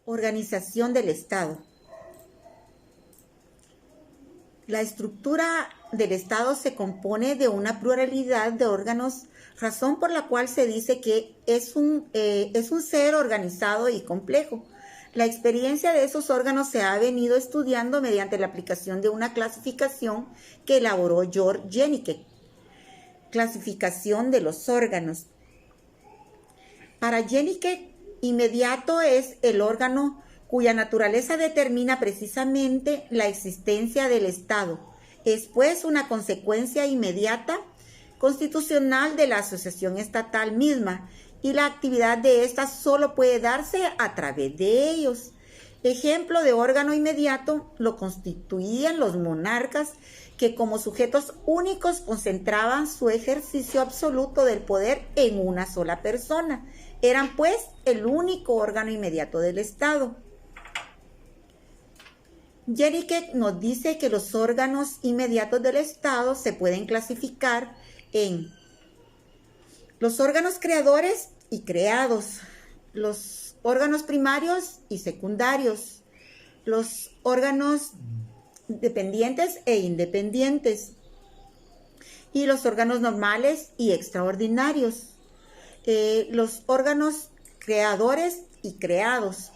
Organización del Estado. La estructura del Estado se compone de una pluralidad de órganos, razón por la cual se dice que es un ser organizado y complejo. La experiencia de esos órganos se ha venido estudiando mediante la aplicación de una clasificación que elaboró George Jenike. Clasificación de los órganos. Para Jenike, inmediato es el órgano cuya naturaleza determina precisamente la existencia del Estado. Es pues una consecuencia inmediata constitucional de la asociación estatal misma, y la actividad de ésta solo puede darse a través de ellos. Ejemplo de órgano inmediato lo constituían los monarcas, que como sujetos únicos concentraban su ejercicio absoluto del poder en una sola persona. Eran pues el único órgano inmediato del Estado. Jenike nos dice que los órganos inmediatos del Estado se pueden clasificar en los órganos creadores y creados, los órganos primarios y secundarios, los órganos dependientes e independientes, y los órganos normales y extraordinarios, los órganos creadores y creados.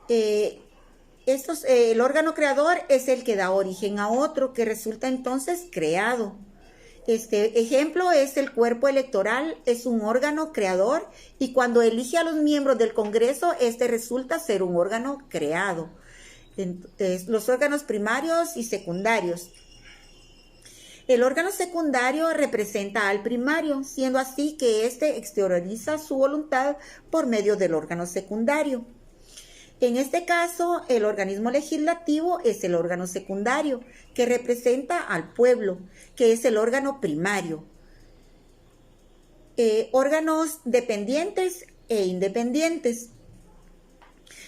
El órgano creador es el que da origen a otro, que resulta entonces creado. Este ejemplo es el cuerpo electoral, es un órgano creador, y cuando elige a los miembros del Congreso, este resulta ser un órgano creado. Entonces, los órganos primarios y secundarios. El órgano secundario representa al primario, siendo así que éste exterioriza su voluntad por medio del órgano secundario. En este caso, el organismo legislativo es el órgano secundario, que representa al pueblo, que es el órgano primario. Órganos dependientes e independientes.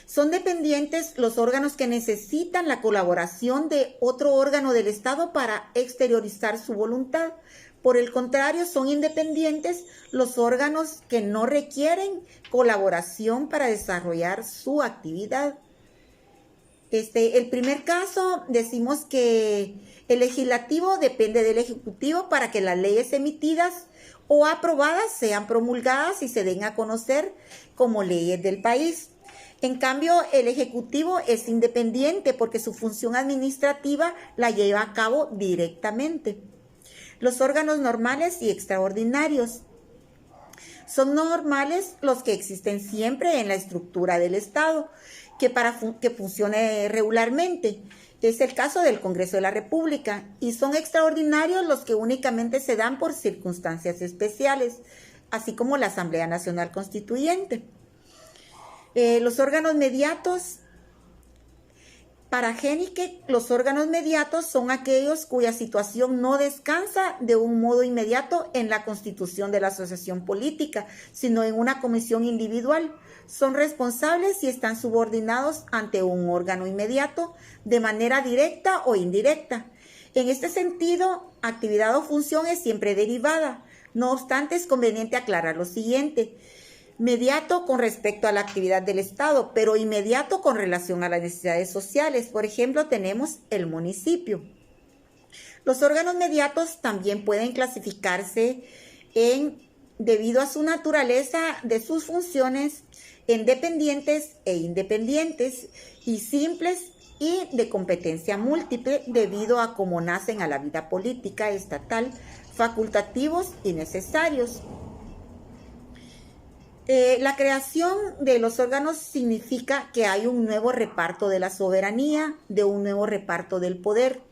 Son dependientes los órganos que necesitan la colaboración de otro órgano del Estado para exteriorizar su voluntad. Por el contrario, son independientes los órganos que no requieren colaboración para desarrollar su actividad. El primer caso, decimos que el legislativo depende del ejecutivo para que las leyes emitidas o aprobadas sean promulgadas y se den a conocer como leyes del país. En cambio, el ejecutivo es independiente porque su función administrativa la lleva a cabo directamente. Los órganos normales y extraordinarios. Son normales los que existen siempre en la estructura del Estado, que funcione regularmente. Es el caso del Congreso de la República, y son extraordinarios los que únicamente se dan por circunstancias especiales, así como la Asamblea Nacional Constituyente. Los órganos mediatos. Para Jenike, los órganos mediatos son aquellos cuya situación no descansa de un modo inmediato en la constitución de la asociación política, sino en una comisión individual. Son responsables y están subordinados ante un órgano inmediato de manera directa o indirecta. En este sentido, actividad o función es siempre derivada. No obstante, es conveniente aclarar lo siguiente: mediato con respecto a la actividad del Estado, pero inmediato con relación a las necesidades sociales. Por ejemplo, tenemos el municipio. Los órganos mediatos también pueden clasificarse debido a su naturaleza de sus funciones, en dependientes e independientes, y simples y de competencia múltiple, debido a cómo nacen a la vida política estatal, facultativos y necesarios. La creación de los órganos significa que hay un nuevo reparto de la soberanía, de un nuevo reparto del poder.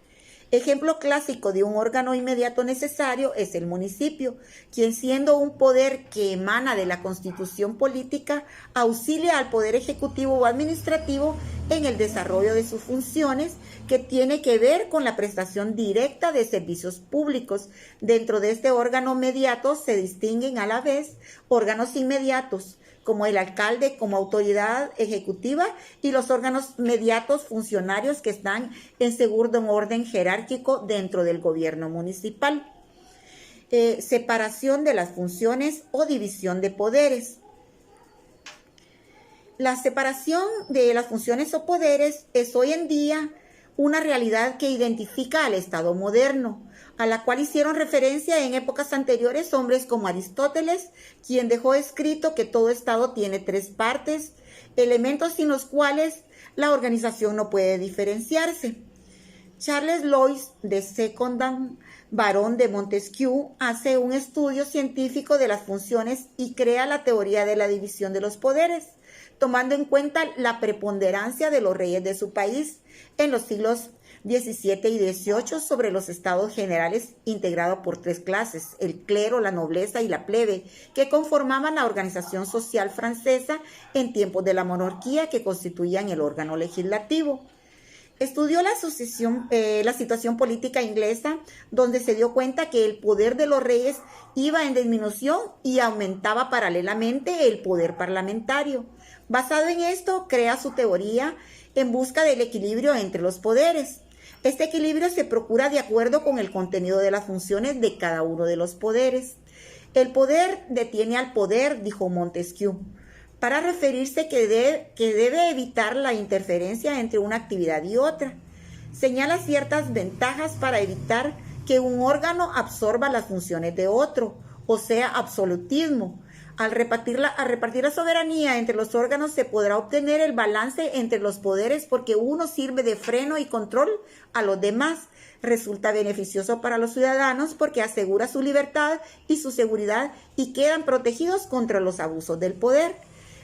Ejemplo clásico de un órgano inmediato necesario es el municipio, quien, siendo un poder que emana de la constitución política, auxilia al poder ejecutivo o administrativo en el desarrollo de sus funciones, que tiene que ver con la prestación directa de servicios públicos. Dentro de este órgano mediato se distinguen a la vez órganos inmediatos, como el alcalde como autoridad ejecutiva, y los órganos mediatos funcionarios que están en segundo orden jerárquico dentro del gobierno municipal. Separación de las funciones o división de poderes. La separación de las funciones o poderes es hoy en día una realidad que identifica al Estado moderno, a la cual hicieron referencia en épocas anteriores hombres como Aristóteles, quien dejó escrito que todo Estado tiene tres partes, elementos sin los cuales la organización no puede diferenciarse. Charles Lois de Secondam, barón de Montesquieu, hace un estudio científico de las funciones y crea la teoría de la división de los poderes, tomando en cuenta la preponderancia de los reyes de su país en los siglos XVII y XVIII sobre los estados generales, integrado por tres clases, el clero, la nobleza y la plebe, que conformaban la organización social francesa en tiempos de la monarquía, que constituían el órgano legislativo. Estudió la situación política inglesa, donde se dio cuenta que el poder de los reyes iba en disminución y aumentaba paralelamente el poder parlamentario. Basado en esto, crea su teoría en busca del equilibrio entre los poderes. Este equilibrio se procura de acuerdo con el contenido de las funciones de cada uno de los poderes. El poder detiene al poder, dijo Montesquieu, para referirse que debe evitar la interferencia entre una actividad y otra. Señala ciertas ventajas para evitar que un órgano absorba las funciones de otro, o sea, absolutismo. Al repartir la soberanía entre los órganos se podrá obtener el balance entre los poderes porque uno sirve de freno y control a los demás. Resulta beneficioso para los ciudadanos porque asegura su libertad y su seguridad y quedan protegidos contra los abusos del poder.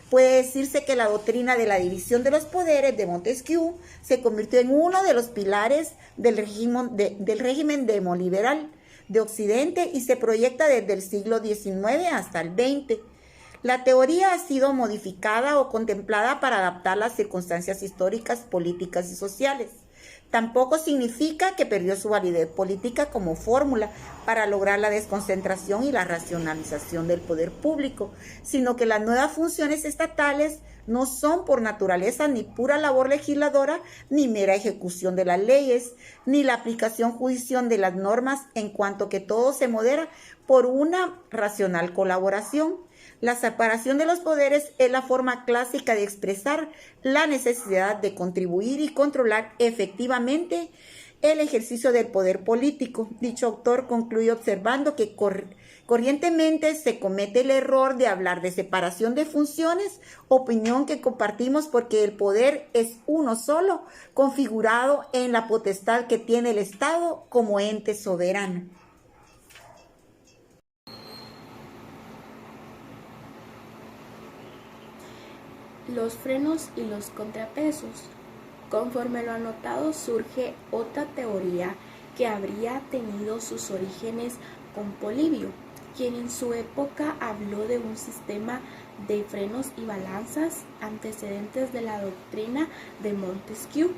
Puede decirse que la doctrina de la división de los poderes de Montesquieu se convirtió en uno de los pilares del régimen demoliberal de Occidente y se proyecta desde el siglo XIX hasta el XX. La teoría ha sido modificada o contemplada para adaptar las circunstancias históricas, políticas y sociales. Tampoco significa que perdió su validez política como fórmula para lograr la desconcentración y la racionalización del poder público, sino que las nuevas funciones estatales no son por naturaleza ni pura labor legisladora, ni mera ejecución de las leyes, ni la aplicación judicial de las normas, en cuanto que todo se modera por una racional colaboración. La separación de los poderes es la forma clásica de expresar la necesidad de contribuir y controlar efectivamente el ejercicio del poder político. Dicho autor concluye observando que corrientemente se comete el error de hablar de separación de funciones, opinión que compartimos porque el poder es uno solo, configurado en la potestad que tiene el Estado como ente soberano. Los frenos y los contrapesos. Conforme lo anotado, surge otra teoría que habría tenido sus orígenes con Polibio, quien en su época habló de un sistema de frenos y balanzas antecedentes de la doctrina de Montesquieu.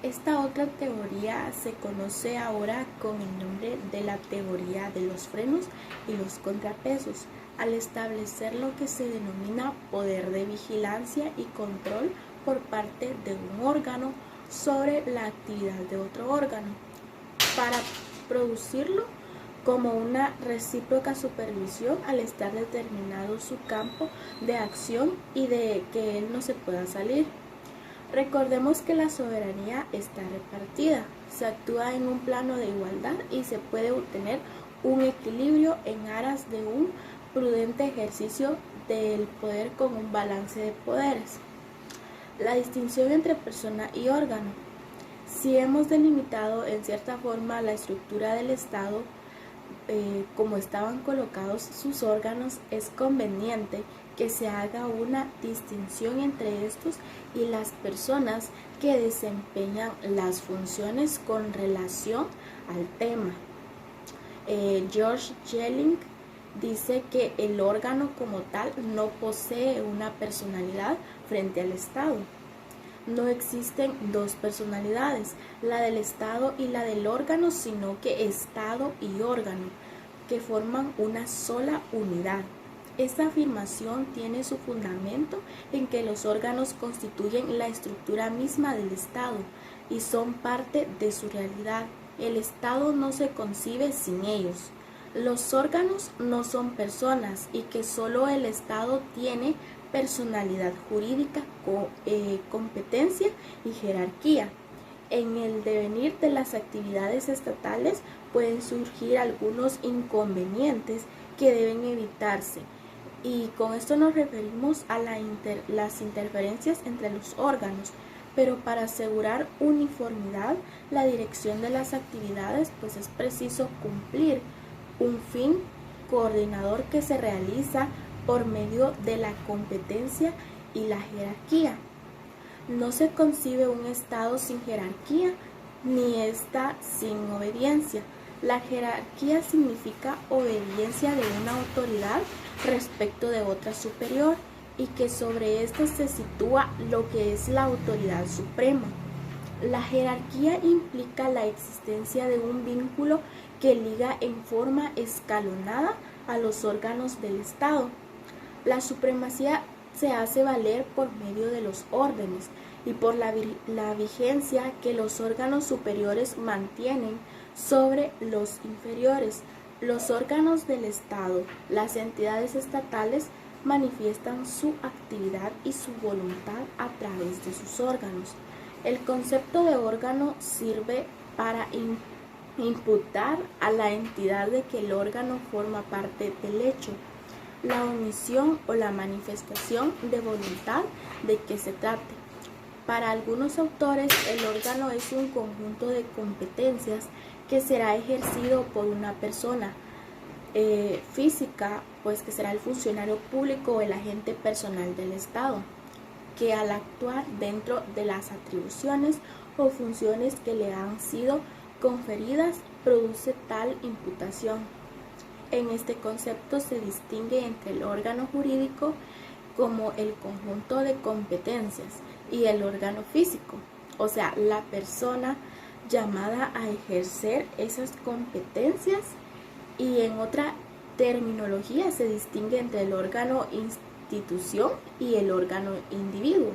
Esta otra teoría se conoce ahora con el nombre de la teoría de los frenos y los contrapesos, al establecer lo que se denomina poder de vigilancia y control por parte de un órgano sobre la actividad de otro órgano, para producirlo como una recíproca supervisión al estar determinado su campo de acción y de que él no se pueda salir. Recordemos que la soberanía está repartida, se actúa en un plano de igualdad y se puede obtener un equilibrio en aras de un prudente ejercicio del poder con un balance de poderes. La distinción entre persona y órgano. Si hemos delimitado en cierta forma la estructura del Estado, como estaban colocados sus órganos, es conveniente que se haga una distinción entre estos y las personas que desempeñan las funciones con relación al tema. George Jelling dice que el órgano como tal no posee una personalidad frente al Estado. No existen dos personalidades, la del Estado y la del órgano, sino que Estado y órgano, que forman una sola unidad. Esta afirmación tiene su fundamento en que los órganos constituyen la estructura misma del Estado y son parte de su realidad. El Estado no se concibe sin ellos. los órganos no son personas y que solo el Estado tiene personalidad jurídica, competencia y jerarquía. En el devenir de las actividades estatales pueden surgir algunos inconvenientes que deben evitarse, y con esto nos referimos a las interferencias entre los órganos, pero para asegurar uniformidad, la dirección de las actividades, pues es preciso cumplir un fin coordinador que se realiza por medio de la competencia y la jerarquía. No se concibe un Estado sin jerarquía, ni ésta sin obediencia. La jerarquía significa obediencia de una autoridad respecto de otra superior, y que sobre ésta se sitúa lo que es la autoridad suprema. La jerarquía implica la existencia de un vínculo que liga en forma escalonada a los órganos del Estado. La supremacía se hace valer por medio de los órdenes y por la vigencia que los órganos superiores mantienen sobre los inferiores. Los órganos del Estado, las entidades estatales, manifiestan su actividad y su voluntad a través de sus órganos. El concepto de órgano sirve para imputar a la entidad de que el órgano forma parte del hecho, la omisión o la manifestación de voluntad de que se trate. Para algunos autores, el órgano es un conjunto de competencias que será ejercido por una persona física, pues que será el funcionario público o el agente personal del Estado, que al actuar dentro de las atribuciones o funciones que le han sido conferidas produce tal imputación. En este concepto se distingue entre el órgano jurídico como el conjunto de competencias y el órgano físico, o sea, la persona llamada a ejercer esas competencias, y en otra terminología se distingue entre el órgano institución y el órgano individuo.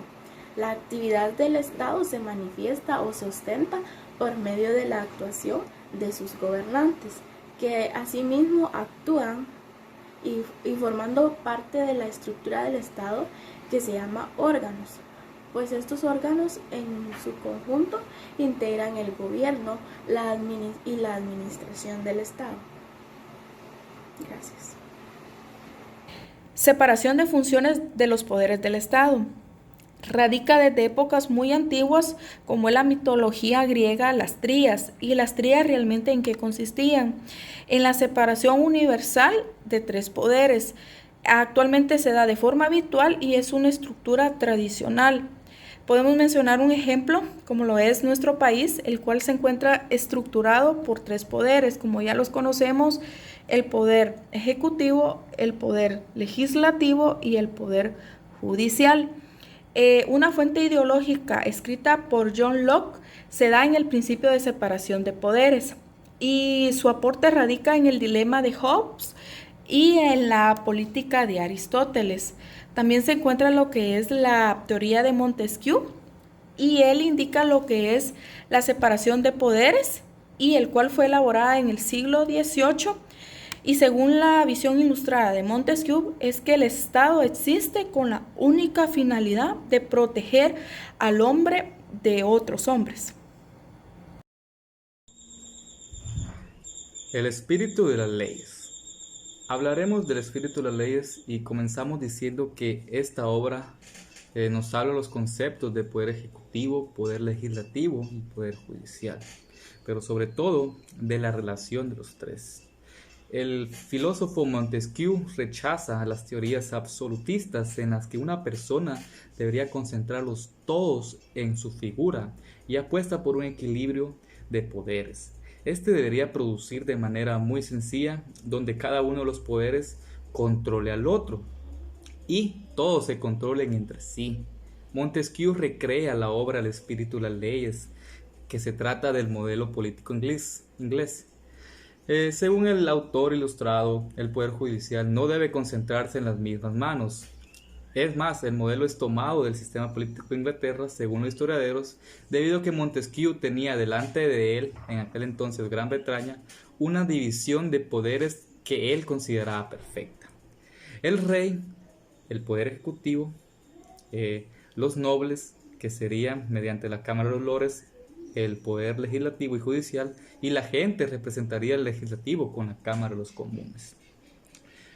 La actividad del Estado se manifiesta o se ostenta por medio de la actuación de sus gobernantes, que asimismo actúan y formando parte de la estructura del Estado, que se llama órganos, pues estos órganos en su conjunto integran el gobierno y la administración del Estado. Gracias. Separación de funciones de los poderes del Estado. Radica desde épocas muy antiguas, como en la mitología griega, las trías. ¿Y las trías realmente en qué consistían? En la separación universal de tres poderes. Actualmente se da de forma habitual y es una estructura tradicional. Podemos mencionar un ejemplo, como lo es nuestro país, el cual se encuentra estructurado por tres poderes, como ya los conocemos: el poder ejecutivo, el poder legislativo y el poder judicial. Una fuente ideológica escrita por John Locke se da en el principio de separación de poderes, y su aporte radica en el dilema de Hobbes y en la política de Aristóteles. También se encuentra lo que es la teoría de Montesquieu, y él indica lo que es la separación de poderes, y el cual fue elaborada en el siglo XVIII. Y según la visión ilustrada de Montesquieu, es que el Estado existe con la única finalidad de proteger al hombre de otros hombres. El espíritu de las leyes. Hablaremos del espíritu de las leyes y comenzamos diciendo que esta obra nos habla de los conceptos de poder ejecutivo, poder legislativo y poder judicial, pero sobre todo de la relación de los tres. El filósofo Montesquieu rechaza las teorías absolutistas en las que una persona debería concentrarlos todos en su figura, y apuesta por un equilibrio de poderes. Este debería producir de manera muy sencilla, donde cada uno de los poderes controle al otro y todos se controlen entre sí. Montesquieu recrea la obra El espíritu de las leyes, que se trata del modelo político inglés. Según el autor ilustrado, el poder judicial no debe concentrarse en las mismas manos. Es más, el modelo es tomado del sistema político de Inglaterra, según los historiadores, debido a que Montesquieu tenía delante de él, en aquel entonces Gran Bretaña, una división de poderes que él consideraba perfecta. El rey, el poder ejecutivo, los nobles, que serían mediante la Cámara de los Lores, el poder legislativo y judicial, y la gente representaría el legislativo con la Cámara de los Comunes.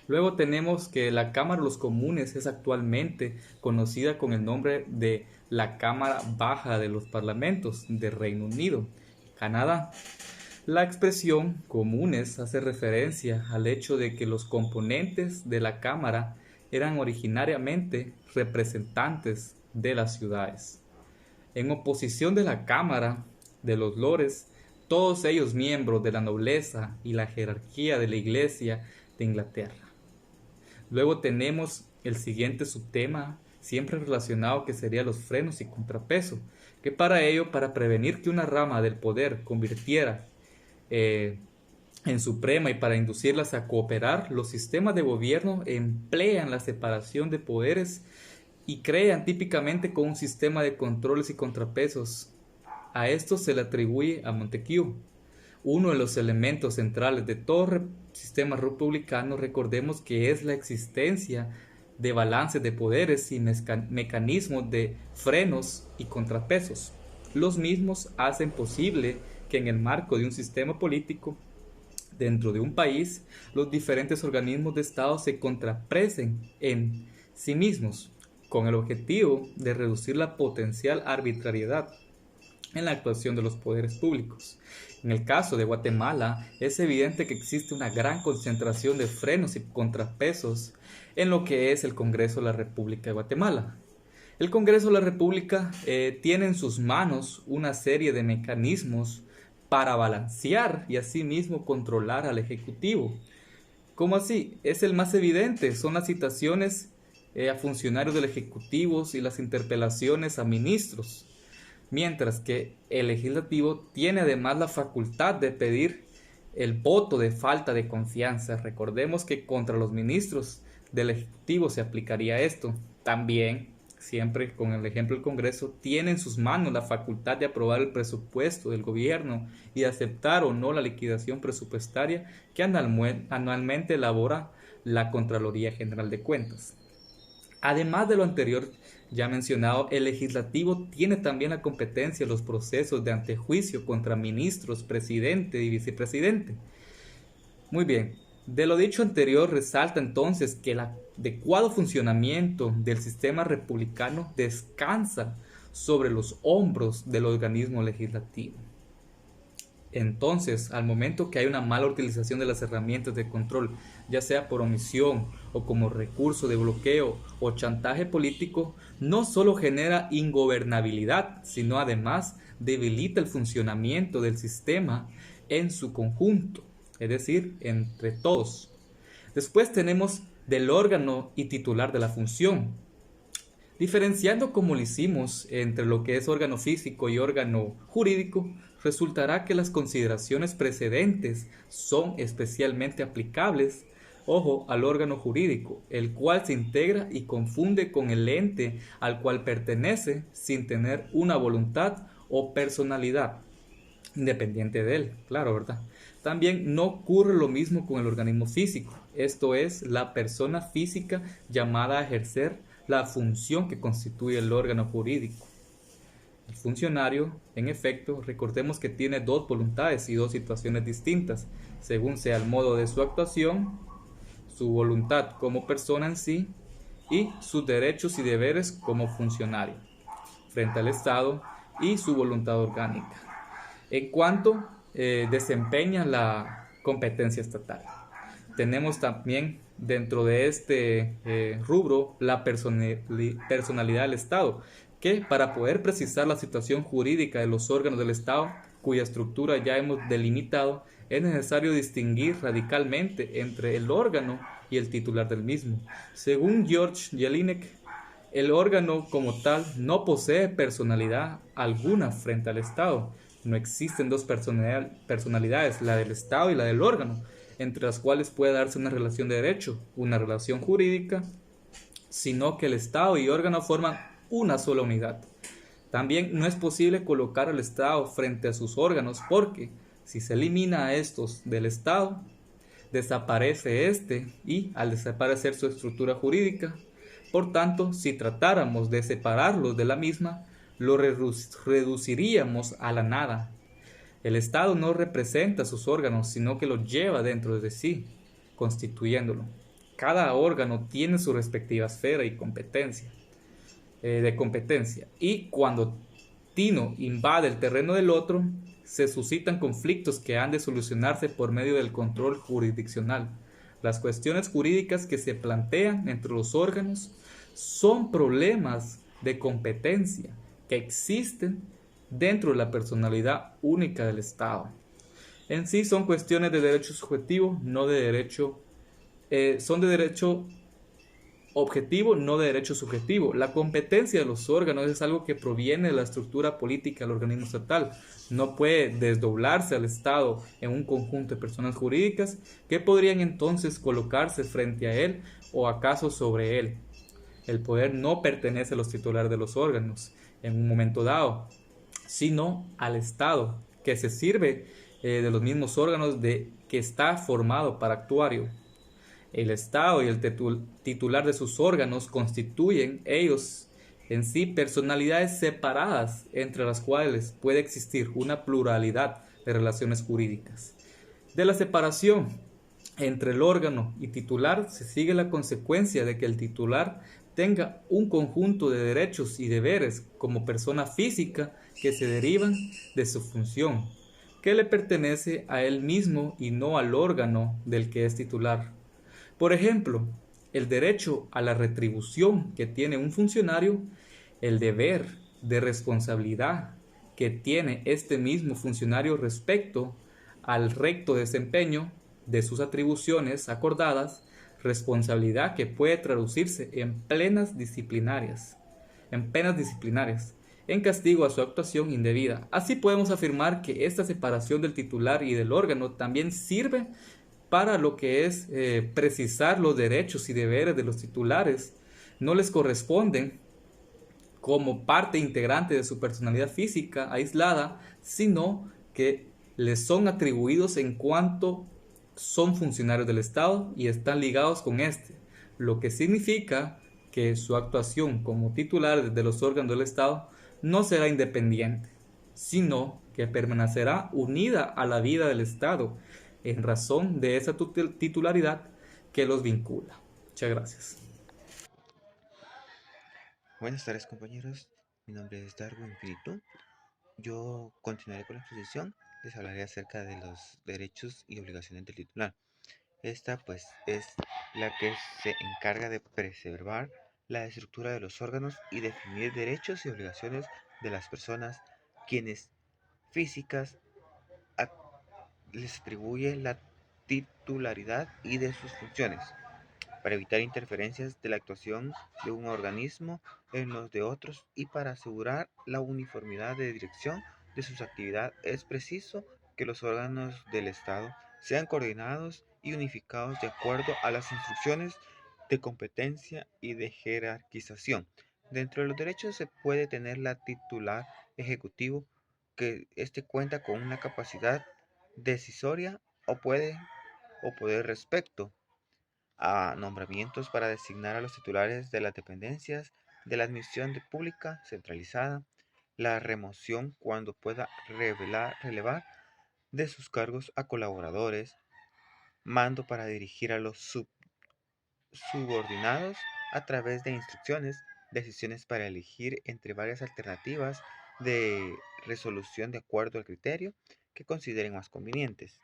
Luego tenemos que la Cámara de los Comunes es actualmente conocida con el nombre de la Cámara Baja de los Parlamentos de Reino Unido, Canadá. La expresión comunes hace referencia al hecho de que los componentes de la Cámara eran originariamente representantes de las ciudades. En oposición de la Cámara de los Lores, todos ellos miembros de la nobleza y la jerarquía de la Iglesia de Inglaterra. Luego tenemos el siguiente subtema, siempre relacionado, que sería los frenos y contrapeso, que para prevenir que una rama del poder convirtiera en suprema y para inducirlas a cooperar, los sistemas de gobierno emplean la separación de poderes y crean típicamente con un sistema de controles y contrapesos. A esto se le atribuye a Montesquieu. Uno de los elementos centrales de todo sistema republicano, recordemos que es la existencia de balances de poderes y mecanismos de frenos y contrapesos. Los mismos hacen posible que en el marco de un sistema político dentro de un país, los diferentes organismos de Estado se contrapesen en sí mismos, con el objetivo de reducir la potencial arbitrariedad en la actuación de los poderes públicos. En el caso de Guatemala, es evidente que existe una gran concentración de frenos y contrapesos en lo que es el Congreso de la República de Guatemala. El Congreso de la República tiene en sus manos una serie de mecanismos para balancear y asimismo controlar al Ejecutivo. ¿Cómo así? Es el más evidente, son las citaciones a funcionarios del Ejecutivo y las interpelaciones a ministros, mientras que el Legislativo tiene además la facultad de pedir el voto de falta de confianza. Recordemos que contra los ministros del Ejecutivo se aplicaría esto. También, siempre con el ejemplo del Congreso, tiene en sus manos la facultad de aprobar el presupuesto del gobierno y de aceptar o no la liquidación presupuestaria que anualmente elabora la Contraloría General de Cuentas. Además de lo anterior ya mencionado, el Legislativo tiene también la competencia en los procesos de antejuicio contra ministros, presidente y vicepresidente. Muy bien, de lo dicho anterior resalta entonces que el adecuado funcionamiento del sistema republicano descansa sobre los hombros del organismo legislativo. Entonces, al momento que hay una mala utilización de las herramientas de control, ya sea por omisión o como recurso de bloqueo o chantaje político, no solo genera ingobernabilidad, sino además debilita el funcionamiento del sistema en su conjunto, es decir, entre todos. Después tenemos del órgano y titular de la función. Diferenciando como lo hicimos entre lo que es órgano físico y órgano jurídico, resultará que las consideraciones precedentes son especialmente aplicables, al órgano jurídico, el cual se integra y confunde con el ente al cual pertenece sin tener una voluntad o personalidad independiente de él, claro, ¿verdad? También no ocurre lo mismo con el organismo físico, esto es, la persona física llamada a ejercer la función que constituye el órgano jurídico. El funcionario, en efecto, recordemos que tiene dos voluntades y dos situaciones distintas, según sea el modo de su actuación, su voluntad como persona en sí y sus derechos y deberes como funcionario frente al Estado y su voluntad orgánica en cuanto desempeña la competencia estatal. Tenemos también dentro de este rubro la personalidad del Estado, que para poder precisar la situación jurídica de los órganos del Estado, cuya estructura ya hemos delimitado, es necesario distinguir radicalmente entre el órgano y el titular del mismo. Según George Jelinek, el órgano como tal no posee personalidad alguna frente al Estado. No existen dos personalidades, la del Estado y la del órgano, entre las cuales puede darse una relación de derecho, una relación jurídica, sino que el Estado y órgano forman una sola unidad. También no es posible colocar al Estado frente a sus órganos porque si se elimina a estos del Estado, desaparece este y al desaparecer su estructura jurídica, por tanto, si tratáramos de separarlos de la misma, lo reduciríamos a la nada. El Estado no representa sus órganos, sino que los lleva dentro de sí, constituyéndolo. Cada órgano tiene su respectiva esfera y competencia, de competencia, y cuando Tino invade el terreno del otro, se suscitan conflictos que han de solucionarse por medio del control jurisdiccional. Las cuestiones jurídicas que se plantean entre los órganos son problemas de competencia que existen dentro de la personalidad única del Estado. En sí son cuestiones de derecho subjetivo, no de derecho, son de derecho objetivo, no de derecho subjetivo. La competencia de los órganos es algo que proviene de la estructura política del organismo estatal. No puede desdoblarse al Estado en un conjunto de personas jurídicas que podrían entonces colocarse frente a él o acaso sobre él. El poder no pertenece a los titulares de los órganos en un momento dado, sino al Estado, que se sirve de los mismos órganos que está formado para actuario. El Estado y el titular de sus órganos constituyen ellos en sí personalidades separadas entre las cuales puede existir una pluralidad de relaciones jurídicas. De la separación entre el órgano y titular se sigue la consecuencia de que el titular tenga un conjunto de derechos y deberes como persona física que se derivan de su función, que le pertenece a él mismo y no al órgano del que es titular. Por ejemplo, el derecho a la retribución que tiene un funcionario, el deber de responsabilidad que tiene este mismo funcionario respecto al recto desempeño de sus atribuciones acordadas, responsabilidad que puede traducirse en penas disciplinarias, en castigo a su actuación indebida. Así podemos afirmar que esta separación del titular y del órgano también sirve para lo que es precisar los derechos y deberes de los titulares. No les corresponden como parte integrante de su personalidad física aislada, sino que les son atribuidos en cuanto son funcionarios del Estado y están ligados con este, lo que significa que su actuación como titulares de los órganos del Estado no será independiente, sino que permanecerá unida a la vida del Estado en razón de esa titularidad que los vincula. Muchas gracias. Buenas tardes compañeros, mi nombre es Darwin Pinito. Yo continuaré con la exposición, les hablaré acerca de los derechos y obligaciones del titular. Esta pues es la que se encarga de preservar la estructura de los órganos y definir derechos y obligaciones de las personas quienes físicas les atribuye la titularidad y de sus funciones, para evitar interferencias de la actuación de un organismo en los de otros y para asegurar la uniformidad de dirección de sus actividades. Es preciso que los órganos del Estado sean coordinados y unificados de acuerdo a las instrucciones de competencia y de jerarquización. Dentro de los derechos se puede tener la titular ejecutivo, que éste cuenta con una capacidad decisoria o poder respecto a nombramientos para designar a los titulares de las dependencias de la administración pública centralizada, la remoción cuando pueda relevar de sus cargos a colaboradores, mando para dirigir a los subordinados a través de instrucciones, decisiones para elegir entre varias alternativas de resolución de acuerdo al criterio que consideren más convenientes.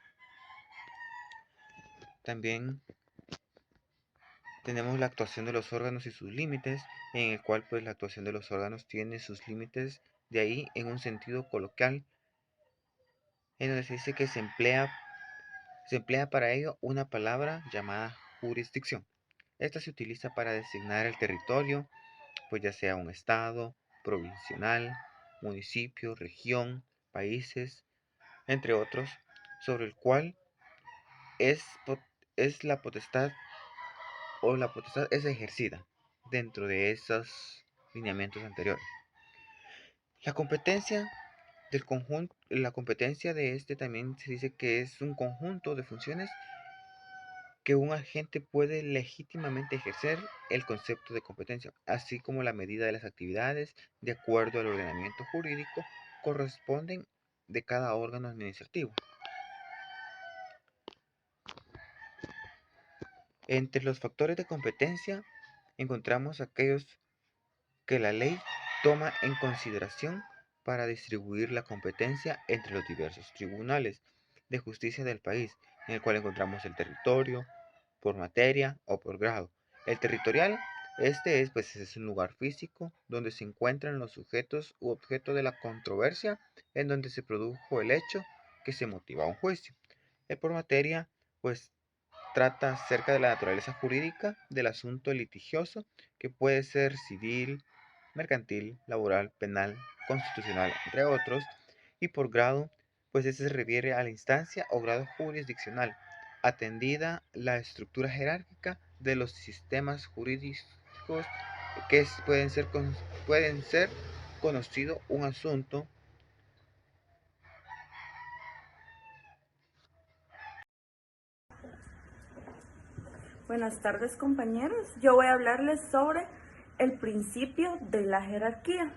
También tenemos la actuación de los órganos y sus límites, en el cual pues la actuación de los órganos tiene sus límites, de ahí en un sentido coloquial, en donde se dice que se emplea para ello una palabra llamada jurisdicción. Esta se utiliza para designar el territorio, pues ya sea un estado, provincial, municipio, región, países, entre otros, sobre el cual es, es la potestad o la potestad es ejercida dentro de esos lineamientos anteriores. La competencia del conjunto, la competencia de este también se dice que es un conjunto de funciones que un agente puede legítimamente ejercer el concepto de competencia, así como la medida de las actividades de acuerdo al ordenamiento jurídico corresponden de cada órgano administrativo. Entre los factores de competencia encontramos aquellos que la ley toma en consideración para distribuir la competencia entre los diversos tribunales de justicia del país, en el cual encontramos el territorio, por materia o por grado. El territorial, es un lugar físico donde se encuentran los sujetos u objeto de la controversia en donde se produjo el hecho que se motiva a un juicio. El por materia, pues trata acerca de la naturaleza jurídica del asunto litigioso, que puede ser civil, mercantil, laboral, penal, constitucional, entre otros. Y por grado, pues este se refiere a la instancia o grado jurisdiccional, atendida la estructura jerárquica de los sistemas jurídicos que pueden ser conocido un asunto. Buenas tardes, compañeros. Yo voy a hablarles sobre el principio de la jerarquía.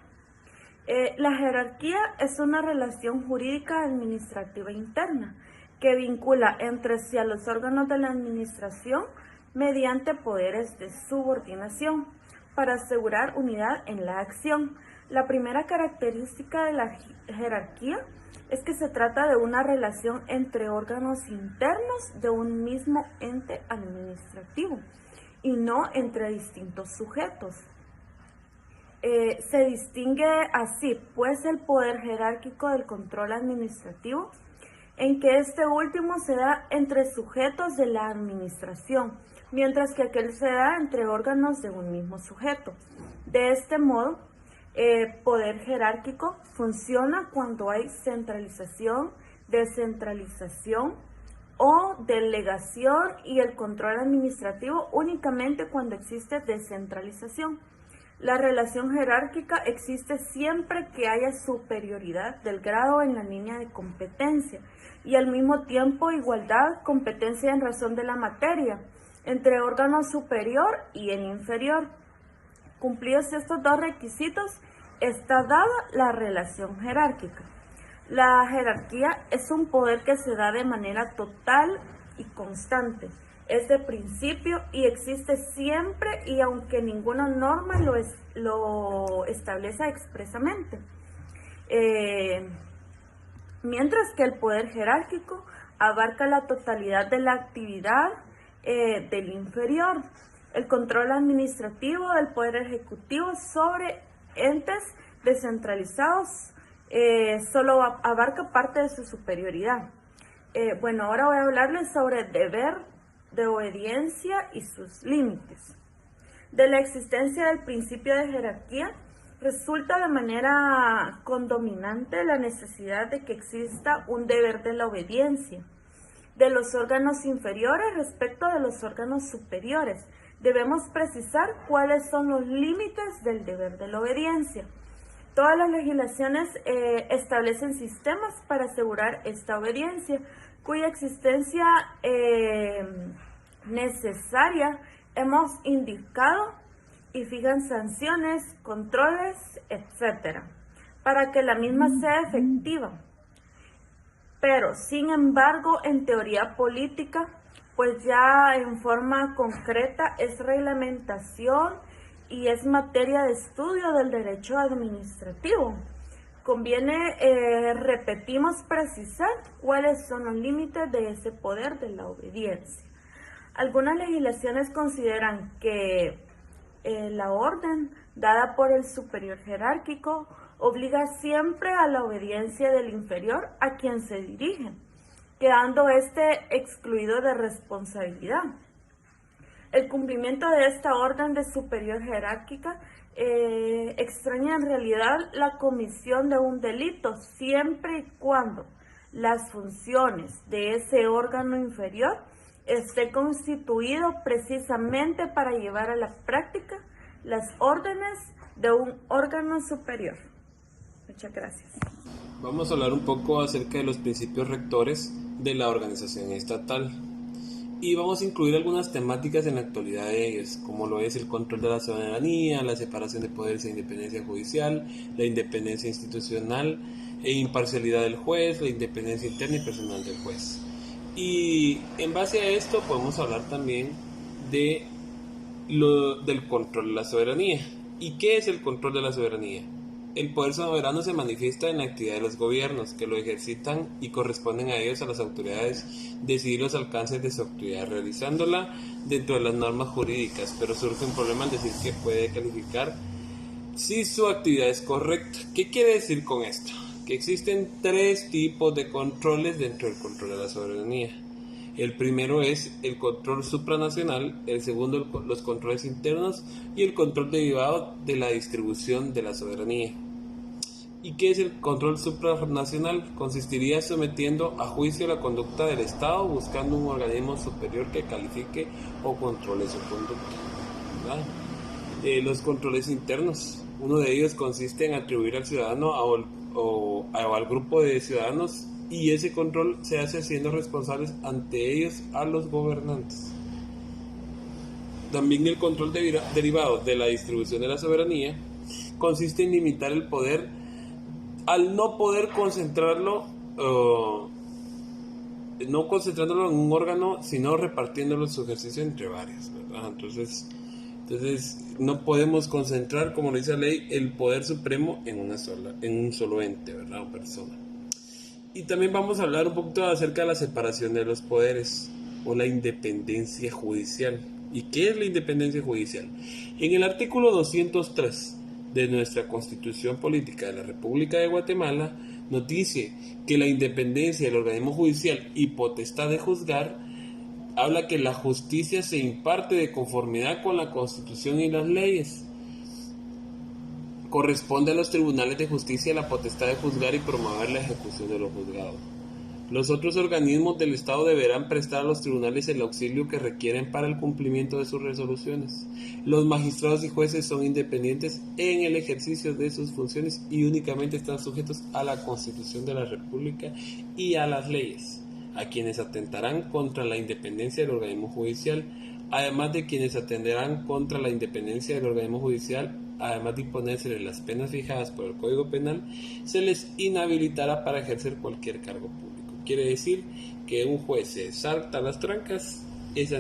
La jerarquía es una relación jurídica administrativa interna que vincula entre sí a los órganos de la administración mediante poderes de subordinación para asegurar unidad en la acción. La primera característica de la jerarquía es que se trata de una relación entre órganos internos de un mismo ente administrativo y no entre distintos sujetos. Se distingue así, pues, el poder jerárquico del control administrativo, en que este último se da entre sujetos de la administración, mientras que aquel se da entre órganos de un mismo sujeto. De este modo, poder jerárquico funciona cuando hay centralización, descentralización o delegación, y el control administrativo únicamente cuando existe descentralización. La relación jerárquica existe siempre que haya superioridad del grado en la línea de competencia y al mismo tiempo igualdad, competencia en razón de la materia entre órgano superior y el inferior. Cumplidos estos dos requisitos, está dada la relación jerárquica. La jerarquía es un poder que se da de manera total y constante. Es de principio y existe siempre, y aunque ninguna norma lo establece expresamente. Mientras que el poder jerárquico abarca la totalidad de la actividad del inferior. El control administrativo del poder ejecutivo sobre entes descentralizados solo abarca parte de su superioridad. Ahora voy a hablarles sobre el deber de obediencia y sus límites. De la existencia del principio de jerarquía resulta de manera condominante la necesidad de que exista un deber de la obediencia de los órganos inferiores respecto de los órganos superiores. Debemos precisar cuáles son los límites del deber de la obediencia. Todas las legislaciones establecen sistemas para asegurar esta obediencia, cuya existencia necesaria hemos indicado, y fijan sanciones, controles, etc., para que la misma sea efectiva. Pero, sin embargo, en teoría política, pues ya en forma concreta es reglamentación y es materia de estudio del derecho administrativo. Conviene, repetimos, precisar cuáles son los límites de ese poder de la obediencia. Algunas legislaciones consideran que la orden dada por el superior jerárquico obliga siempre a la obediencia del inferior a quien se dirige, quedando éste excluido de responsabilidad. El cumplimiento de esta orden de superior jerárquica extraña en realidad la comisión de un delito, siempre y cuando las funciones de ese órgano inferior esté constituido precisamente para llevar a la práctica las órdenes de un órgano superior. Muchas gracias. Vamos a hablar un poco acerca de los principios rectores de la organización estatal. y vamos a incluir algunas temáticas en la actualidad de ellos, como lo es el control de la soberanía, la separación de poderes e independencia judicial, la independencia institucional e imparcialidad del juez, la independencia interna y personal del juez. Y en base a esto podemos hablar también de del control de la soberanía. ¿Y qué es el control de la soberanía? El poder soberano se manifiesta en la actividad de los gobiernos, que lo ejercitan y corresponden a ellos, a las autoridades, decidir los alcances de su actividad, realizándola dentro de las normas jurídicas, pero surge un problema al decir que puede calificar si su actividad es correcta. ¿Qué quiere decir con esto? Que existen 3 tipos de controles dentro del control de la soberanía. El primero es el control supranacional, el segundo los controles internos y el control derivado de la distribución de la soberanía. ¿Y qué es el control supranacional? Consistiría sometiendo a juicio la conducta del Estado buscando un organismo superior que califique o controle su conducta, ¿verdad? Los controles internos. Uno de ellos consiste en atribuir al ciudadano o al grupo de ciudadanos, y ese control se hace haciendo responsables ante ellos a los gobernantes. También el control derivado de la distribución de la soberanía consiste en limitar el poder al no poder concentrarlo, no concentrándolo en un órgano, sino repartiéndolo su ejercicio entre varios, ¿verdad? Entonces no podemos concentrar, como lo dice la ley, el poder supremo en un solo ente, ¿verdad? O persona. Y también vamos a hablar un poquito acerca de la separación de los poderes o la independencia judicial. ¿Y qué es la independencia judicial? En el artículo 203 de nuestra Constitución Política de la República de Guatemala nos dice que la independencia del organismo judicial y potestad de juzgar habla que la justicia se imparte de conformidad con la Constitución y las leyes. Corresponde a los tribunales de justicia la potestad de juzgar y promover la ejecución de lo juzgado. Los otros organismos del Estado deberán prestar a los tribunales el auxilio que requieren para el cumplimiento de sus resoluciones. Los magistrados y jueces son independientes en el ejercicio de sus funciones y únicamente están sujetos a la Constitución de la República y a las leyes, a quienes atentarán contra la independencia del organismo judicial, además de quienes atenderán contra la independencia del organismo judicial. Además de imponerse las penas fijadas por el Código Penal, se les inhabilitará para ejercer cualquier cargo público. Quiere decir que un juez se salta las trancas, es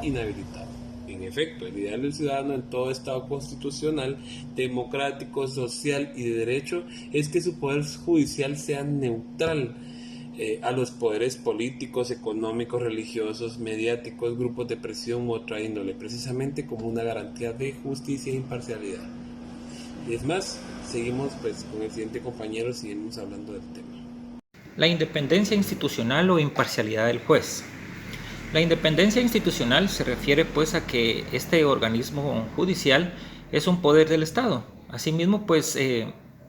inhabilitado. En efecto, el ideal del ciudadano en todo Estado constitucional, democrático, social y de derecho es que su poder judicial sea neutral a los poderes políticos, económicos, religiosos, mediáticos, grupos de presión u otra índole, precisamente como una garantía de justicia e imparcialidad. Y es más, seguimos pues con el siguiente compañero, seguimos hablando del tema. La independencia institucional o imparcialidad del juez. La independencia institucional se refiere pues a que este organismo judicial es un poder del Estado. Asimismo pues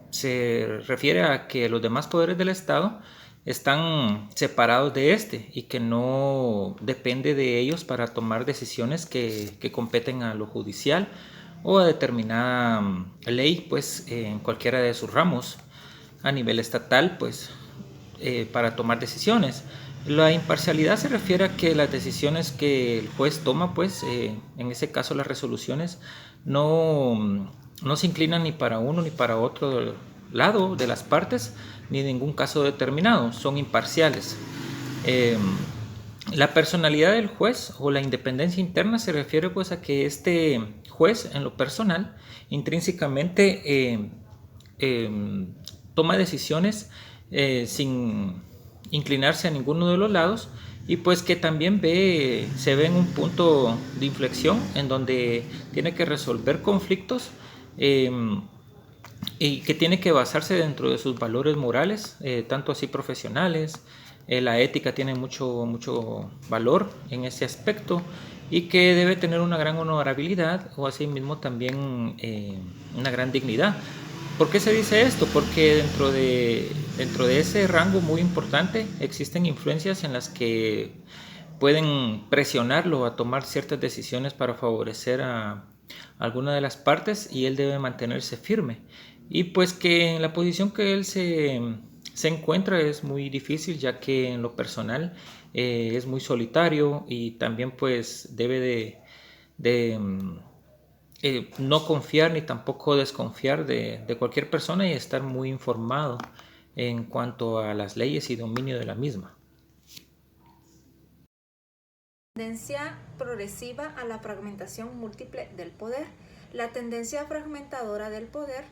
se refiere a que los demás poderes del Estado están separados de este y que no depende de ellos para tomar decisiones que competen a lo judicial o a determinada ley pues en cualquiera de sus ramos a nivel estatal pues para tomar decisiones. La imparcialidad se refiere a que las decisiones que el juez toma pues en ese caso las resoluciones no se inclinan ni para uno ni para otro lado de las partes, ni en ningún caso determinado, son imparciales. La personalidad del juez o la independencia interna se refiere pues a que este juez en lo personal intrínsecamente toma decisiones sin inclinarse a ninguno de los lados y pues que también se ve en un punto de inflexión en donde tiene que resolver conflictos y que tiene que basarse dentro de sus valores morales, tanto así profesionales. La ética tiene mucho valor en ese aspecto y que debe tener una gran honorabilidad o asimismo también una gran dignidad. ¿Por qué se dice esto? Porque dentro de ese rango muy importante existen influencias en las que pueden presionarlo a tomar ciertas decisiones para favorecer a alguna de las partes y él debe mantenerse firme. Y pues que en la posición que él se se encuentra es muy difícil, ya que en lo personal es muy solitario y también pues debe de no confiar ni tampoco desconfiar de cualquier persona y estar muy informado en cuanto a las leyes y dominio de la misma. Tendencia progresiva a la fragmentación múltiple del poder. La tendencia fragmentadora del poder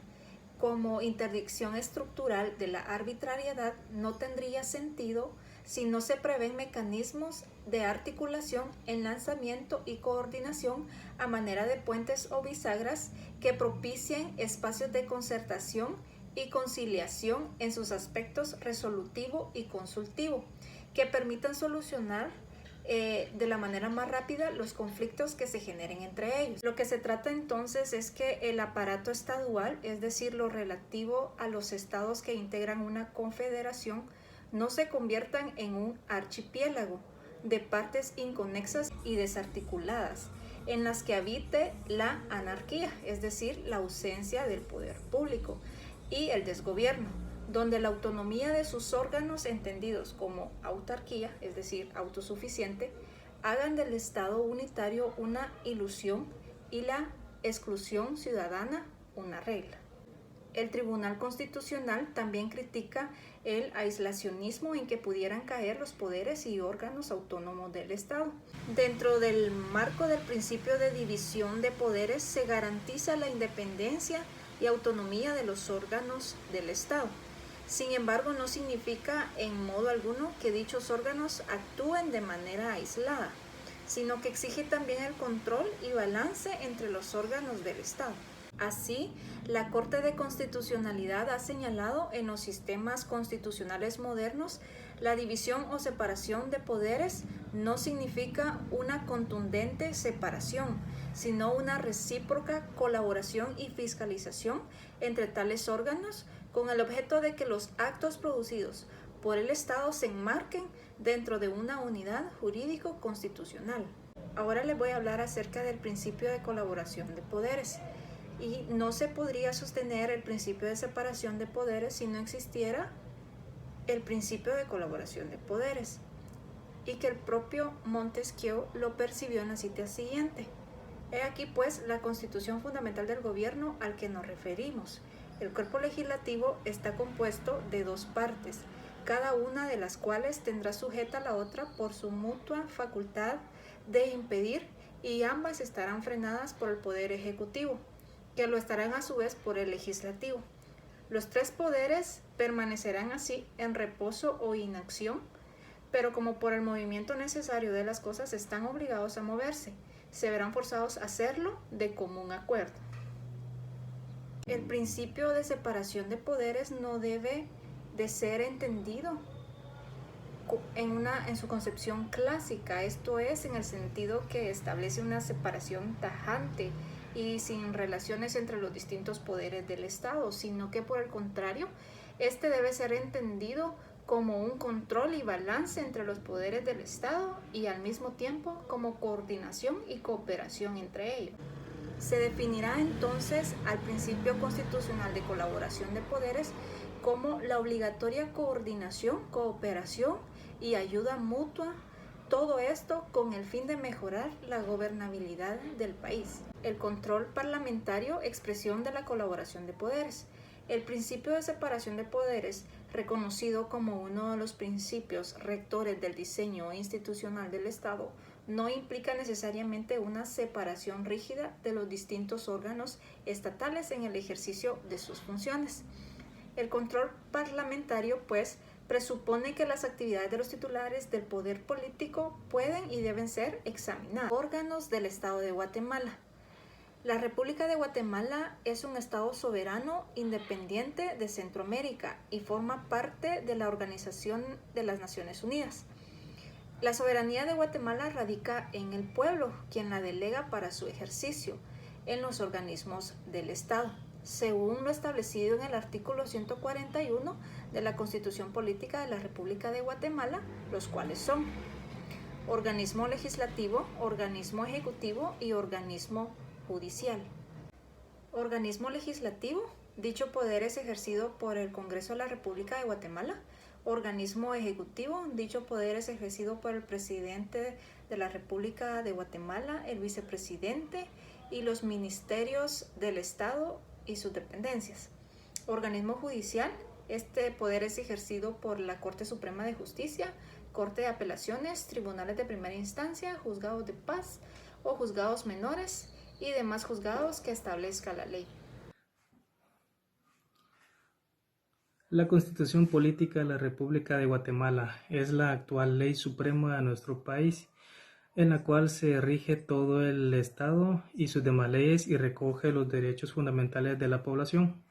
como interdicción estructural de la arbitrariedad no tendría sentido si no se prevén mecanismos de articulación, enlazamiento y coordinación a manera de puentes o bisagras que propicien espacios de concertación y conciliación en sus aspectos resolutivo y consultivo, que permitan solucionar de la manera más rápida los conflictos que se generen entre ellos. Lo que se trata entonces es que el aparato estadual, es decir, lo relativo a los estados que integran una confederación, no se conviertan en un archipiélago de partes inconexas y desarticuladas, en las que habite la anarquía, es decir, la ausencia del poder público y el desgobierno, donde la autonomía de sus órganos entendidos como autarquía, es decir, autosuficiente, hagan del Estado unitario una ilusión y la exclusión ciudadana una regla. El Tribunal Constitucional también critica el aislacionismo en que pudieran caer los poderes y órganos autónomos del Estado. Dentro del marco del principio de división de poderes se garantiza la independencia y autonomía de los órganos del Estado. Sin embargo, no significa en modo alguno que dichos órganos actúen de manera aislada, sino que exige también el control y balance entre los órganos del Estado. Así, la Corte de Constitucionalidad ha señalado en los sistemas constitucionales modernos la división o separación de poderes no significa una contundente separación, sino una recíproca colaboración y fiscalización entre tales órganos con el objeto de que los actos producidos por el Estado se enmarquen dentro de una unidad jurídico-constitucional. Ahora les voy a hablar acerca del principio de colaboración de poderes. Y no se podría sostener el principio de separación de poderes si no existiera el principio de colaboración de poderes, y que el propio Montesquieu lo percibió en la cita siguiente. He aquí pues la Constitución fundamental del gobierno al que nos referimos. El cuerpo legislativo está compuesto de dos partes, cada una de las cuales tendrá sujeta a la otra por su mutua facultad de impedir, y ambas estarán frenadas por el poder ejecutivo, que lo estarán a su vez por el legislativo. Los tres poderes permanecerán así en reposo o inacción, pero como por el movimiento necesario de las cosas están obligados a moverse, se verán forzados a hacerlo de común acuerdo. El principio de separación de poderes no debe de ser entendido en su concepción clásica, esto es, en el sentido que establece una separación tajante y sin relaciones entre los distintos poderes del Estado, sino que por el contrario, este debe ser entendido como un control y balance entre los poderes del Estado y al mismo tiempo como coordinación y cooperación entre ellos. Se definirá entonces al principio constitucional de colaboración de poderes como la obligatoria coordinación, cooperación y ayuda mutua, todo esto con el fin de mejorar la gobernabilidad del país. El control parlamentario, expresión de la colaboración de poderes. El principio de separación de poderes, reconocido como uno de los principios rectores del diseño institucional del Estado, no implica necesariamente una separación rígida de los distintos órganos estatales en el ejercicio de sus funciones. El control parlamentario, pues, presupone que las actividades de los titulares del poder político pueden y deben ser examinadas. Órganos del Estado de Guatemala. La República de Guatemala es un Estado soberano independiente de Centroamérica y forma parte de la Organización de las Naciones Unidas. La soberanía de Guatemala radica en el pueblo, quien la delega para su ejercicio en los organismos del Estado, según lo establecido en el artículo 141 de la Constitución Política de la República de Guatemala, los cuales son organismo legislativo, organismo ejecutivo y organismo judicial. Organismo legislativo Dicho poder es ejercido por el Congreso de la República de Guatemala. Organismo ejecutivo. Dicho poder es ejercido por el presidente de la República de Guatemala, el vicepresidente y los ministerios del Estado y sus dependencias. Organismo judicial. Este poder es ejercido por la Corte Suprema de Justicia, Corte de Apelaciones, tribunales de primera instancia, juzgados de paz o juzgados menores y demás juzgados que establezca la ley. La Constitución Política de la República de Guatemala es la actual ley suprema de nuestro país, en la cual se rige todo el Estado y sus demás leyes y recoge los derechos fundamentales de la población.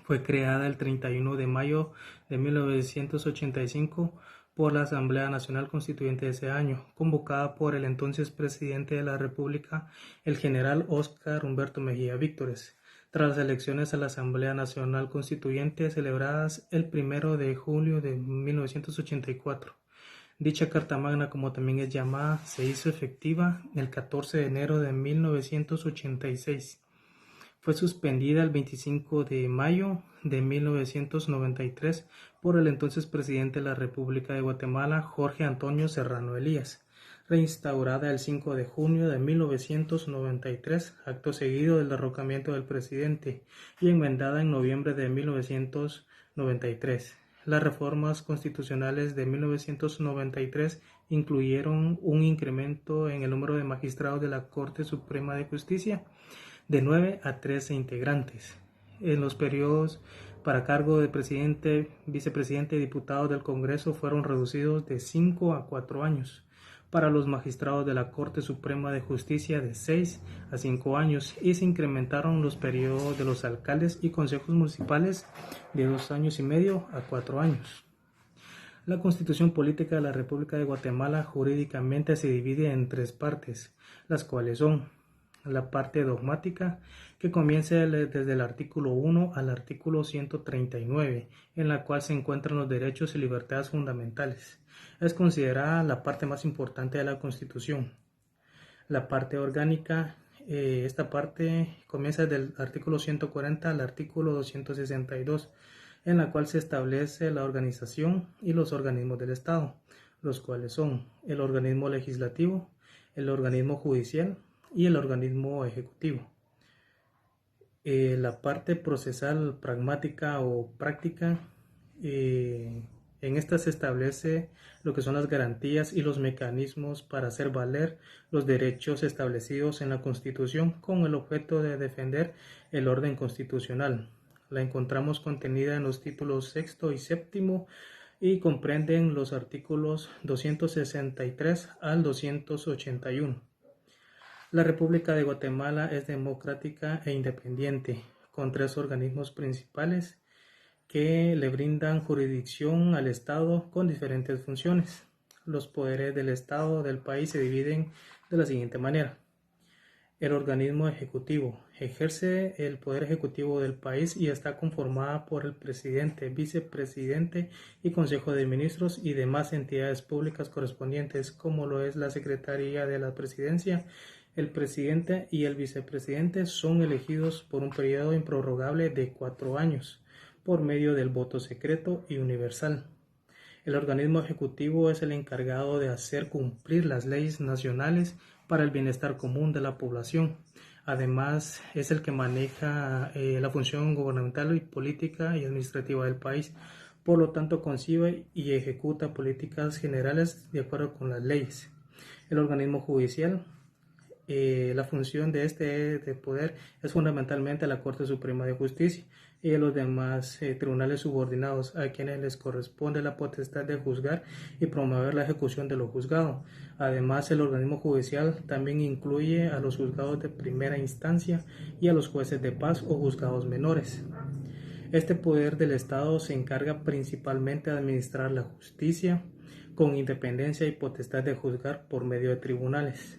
Fue creada el 31 de mayo de 1985 por la Asamblea Nacional Constituyente de ese año, convocada por el entonces presidente de la República, el general Óscar Humberto Mejía Víctores, tras las elecciones a la Asamblea Nacional Constituyente celebradas el 1 de julio de 1984. Dicha Carta Magna, como también es llamada, se hizo efectiva el 14 de enero de 1986. Fue suspendida el 25 de mayo de 1993 por el entonces presidente de la República de Guatemala, Jorge Antonio Serrano Elías, reinstaurada el 5 de junio de 1993, acto seguido del derrocamiento del presidente, y enmendada en noviembre de 1993. Las reformas constitucionales de 1993 incluyeron un incremento en el número de magistrados de la Corte Suprema de Justicia de 9 a 13 integrantes. En los periodos para cargo de presidente, vicepresidente y diputados del Congreso fueron reducidos de 5 a 4 años. Para los magistrados de la Corte Suprema de Justicia de 6 a 5 años y se incrementaron los periodos de los alcaldes y consejos municipales de 2 años y medio a 4 años. La Constitución Política de la República de Guatemala jurídicamente se divide en 3 partes, las cuales son la parte dogmática, que comienza desde el artículo 1 al artículo 139, en la cual se encuentran los derechos y libertades fundamentales. Es considerada la parte más importante de la Constitución. La parte orgánica, esta parte comienza desde el artículo 140 al artículo 262, en la cual se establece la organización y los organismos del Estado, los cuales son el organismo legislativo, el organismo judicial y el organismo ejecutivo. La parte procesal, pragmática o práctica, en esta se establece lo que son las garantías y los mecanismos para hacer valer los derechos establecidos en la Constitución con el objeto de defender el orden constitucional. La encontramos contenida en los títulos 6 y 7 y comprenden los artículos 263 al 281. La República de Guatemala es democrática e independiente, con 3 organismos principales que le brindan jurisdicción al Estado con diferentes funciones. Los poderes del Estado del país se dividen de la siguiente manera. El organismo ejecutivo ejerce el poder ejecutivo del país y está conformada por el presidente, vicepresidente y consejo de ministros y demás entidades públicas correspondientes, como lo es la Secretaría de la Presidencia. El presidente y el vicepresidente son elegidos por un periodo improrrogable de 4 años por medio del voto secreto y universal. El organismo ejecutivo es el encargado de hacer cumplir las leyes nacionales para el bienestar común de la población. Además, es el que maneja la función gubernamental y política y administrativa del país. Por lo tanto, concibe y ejecuta políticas generales de acuerdo con las leyes. El organismo judicial, la función de este poder es fundamentalmente la Corte Suprema de Justicia y los demás tribunales subordinados, a quienes les corresponde la potestad de juzgar y promover la ejecución de lo juzgado. Además, el organismo judicial también incluye a los juzgados de primera instancia y a los jueces de paz o juzgados menores. Este poder del Estado se encarga principalmente de administrar la justicia con independencia y potestad de juzgar por medio de tribunales.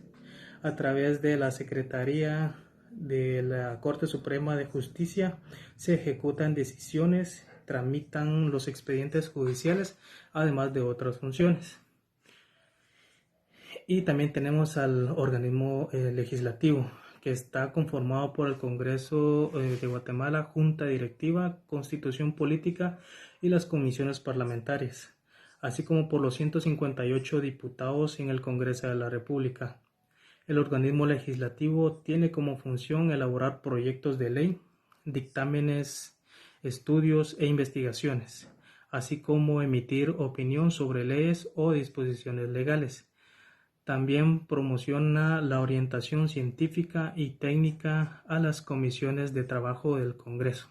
A través de la Secretaría de la Corte Suprema de Justicia se ejecutan decisiones, tramitan los expedientes judiciales, además de otras funciones. Y también tenemos al organismo legislativo, que está conformado por el Congreso de Guatemala, Junta Directiva, Constitución Política y las comisiones parlamentarias, así como por los 158 diputados en el Congreso de la República. El organismo legislativo tiene como función elaborar proyectos de ley, dictámenes, estudios e investigaciones, así como emitir opinión sobre leyes o disposiciones legales. También promociona la orientación científica y técnica a las comisiones de trabajo del Congreso.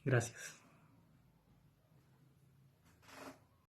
Gracias.